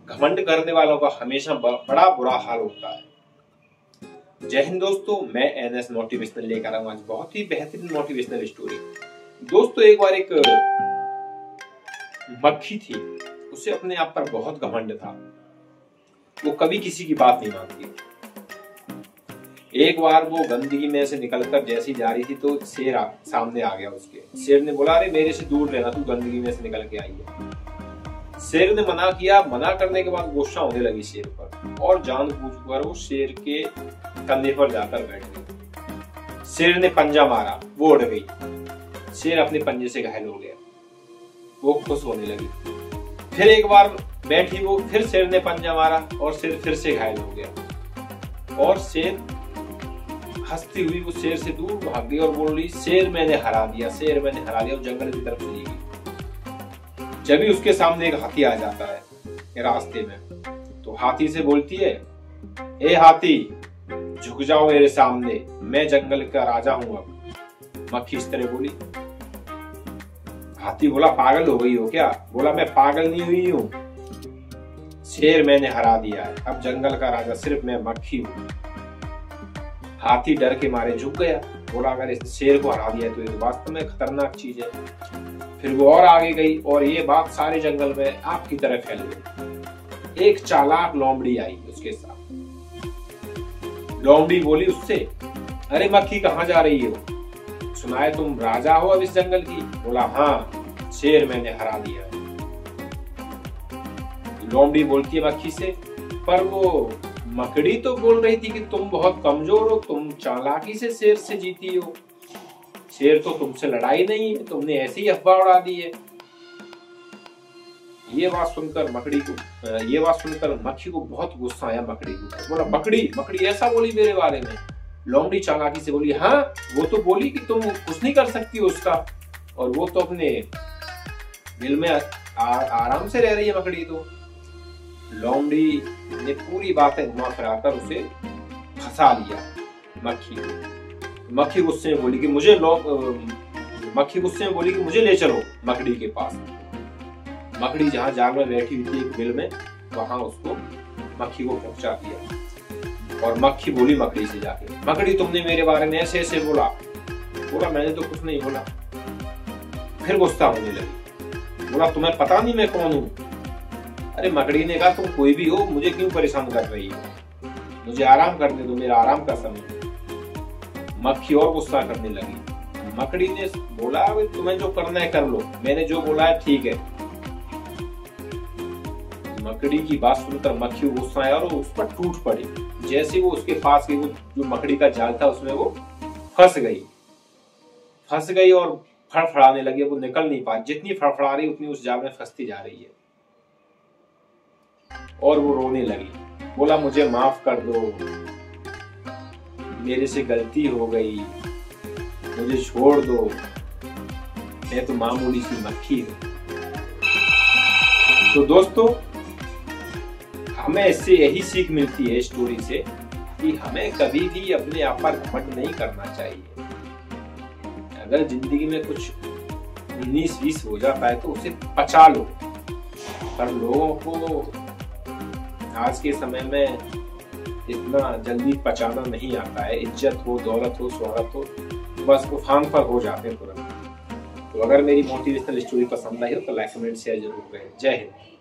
घमंड करने वालों का हमेशा बड़ा बुरा हाल होता है। जय हिंद दोस्तों, मैं एनएस मोटिवेशनल लेकर आऊं आज बहुत ही बेहतरीन मोटिवेशनल स्टोरी। दोस्तों, एक बार एक मक्खी थी, उसे अपने आप पर बहुत घमंड था। वो कभी किसी की बात नहीं मानती। एक बार वो गंदगी में से निकलकर जैसी जा रही थी तो शेर सामने आ गया उसके। शेर ने बोला, अरे मेरे से दूर रहना, तू गंदगी में से निकल के आई है। शेर ने मना किया। मना करने के बाद गुस्सा होने लगी शेर पर और जानबूझकर वो शेर के कंधे पर जाकर बैठ गई। शेर ने पंजा मारा, वो उड़ गई। शेर अपने पंजे से घायल हो गया। वो खुश होने लगी। फिर एक बार बैठी वो, फिर शेर ने पंजा मारा और शेर फिर से घायल हो गया। और शेर हंसती हुई वो शेर से दूर भाग गई और बोल रही, शेर मैंने हरा दिया, शेर मैंने हरा दिया, और जंगल की तरफ चली गई। जब भी उसके सामने एक हाथी आ जाता है रास्ते में, तो हाथी से बोलती है, ए हाथी, झुक जाओ मेरे सामने, मैं जंगल का राजा हूं अब। मक्खी इस तरह बोली। हाथी बोला, पागल हो गई हो क्या? बोला, मैं पागल नहीं हुई हूं, शेर मैंने हरा दिया है, अब जंगल का राजा सिर्फ मैं मक्खी हूं। हाथी डर के मारे झुक गया। बोला, अगर इस शेर को हरा दिया तो ये वास्तव में खतरनाक चीज है। फिर वो और आगे गई और ये बात सारे जंगल में आग की तरह फैल गई। एक चालाक लोमड़ी आई उसके साथ। लोमड़ी बोली उससे, अरे मक्खी, कहाँ जा रही हो? सुना है तुम राजा हो अब इस जंगल की। बोला, हाँ, शेर मैंने हरा दिया है। लोमड़ी बोलती है मक्खी से, पर वो मकड़ी तो बोल रही थी कि तुम बहुत कमजोर हो, तुम चालाकी से शेर से जीती हो, शेर तो तुमसे लड़ाई नहीं है, तुमने ऐसी ही अफवाह उड़ा दी है। ये बात सुनकर मक्खी को बहुत गुस्सा आया। मकड़ी को बोला, मकड़ी ऐसा बोली मेरे बारे में? लोमड़ी चालाकी से बोली, हाँ, वो तो बोली कि तुम कुछ नहीं कर सकती हो उसका, और वो तो अपने दिल में आराम से रह रही है मकड़ी तो। लोमड़ी ने पूरी बातें घुमा फिराकर उसे फंसा लिया मक्खी गुस्से में बोली कि मुझे ले चलो मकड़ी के पास। मकड़ी जहां जाग में बैठी हुई थी एक बिल में, वहां उसको मक्खी को पहुंचा दिया। और मक्खी बोली मकड़ी से जाके, मकड़ी, तुमने मेरे बारे में ऐसे ऐसे बोला। मैंने तो कुछ नहीं बोला। फिर गुस्सा होने लगी। बोला, तुम्हें पता नहीं मैं कौन हूं? अरे मकड़ी ने कहा, तुम कोई भी हो, मुझे क्यों परेशान कर रही हो? मुझे आराम करने दो, मेरा आराम का समय। मक्खी और गुस्सा करने लगी। मकड़ी ने बोला, तुम्हें जो करना है कर लो, मैंने जो बोला है ठीक है। मकड़ी की बात सुनकर मक्खी को गुस्सा आया और उस पर टूट पड़ी। जैसे वो उसके पास गई, वो जो मकड़ी का जाल था उसमें वो फंस गई और फड़फड़ाने लगी। वो निकल नहीं पाई। जितनी फड़फड़ा रही उतनी उस जाल में फंसती जा रही है और वो रोने लगी। बोला, मुझे माफ कर दो, मेरे से गलती हो गई, मुझे छोड़ दो, मैं तो मामूली सी मक्खी हूं। तो दोस्तों, हमें इससे यही सीख मिलती है स्टोरी से कि हमें कभी भी अपने आप पर घमंड नहीं करना चाहिए। अगर जिंदगी में कुछ 19-20 हो जाता है तो उसे पचा लो। पर लोगों को आज के समय में इतना जल्दी पचाना नहीं आता है। इज्जत हो, दौलत हो, शोहरत हो, बस वो फांग पर हो जाते हैं तुरंत। तो अगर मेरी मोटिवेशनल स्टोरी पसंद आई हो तो लाइक, कमेंट, शेयर जरूर करें। जय हिंद।